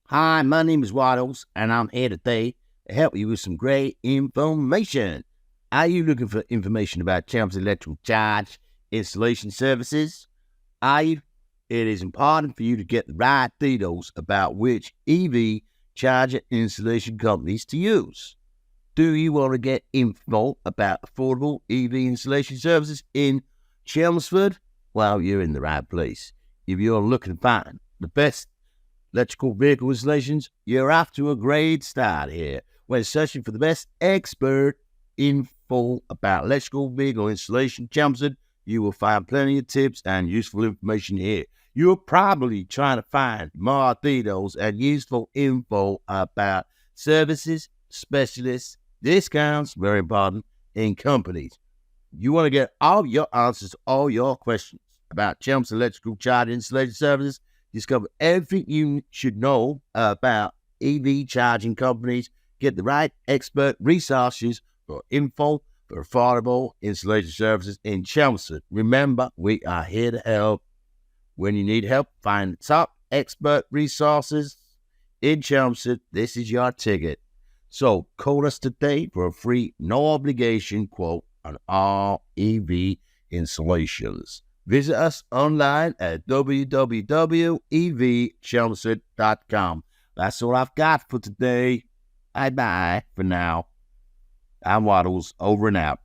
Hi, my name is Waddles, and I'm here today to help you with some great information. Are you looking for information about Chelmsford electrical charge installation services? Are you? It is important for you to get the right details about which EV charger installation companies to use. Do you want to get info about affordable EV installation services in Chelmsford? Well, you're in the right place. If you're looking to find the best electrical vehicle installations, you're off to a great start here. When searching for the best expert info about electrical vehicle installation, Chelmsford, you will find plenty of tips and useful information here. You're probably trying to find more details and useful info about services, specialists, discounts, very important, in companies. You want to get all your answers to all your questions about Chelmsford electrical charge installation services. Discover everything you should know about EV charging companies. Get the right expert resources for info for affordable installation services in Chelmsford. Remember, we are here to help. When you need help, find the top expert resources in Chelmsford. This is your ticket. So call us today for a free, no obligation quote on all EV installations. Visit us online at www.evchelmsford.com. That's all I've got for today. Bye-bye for now. I'm Waddles, over and out.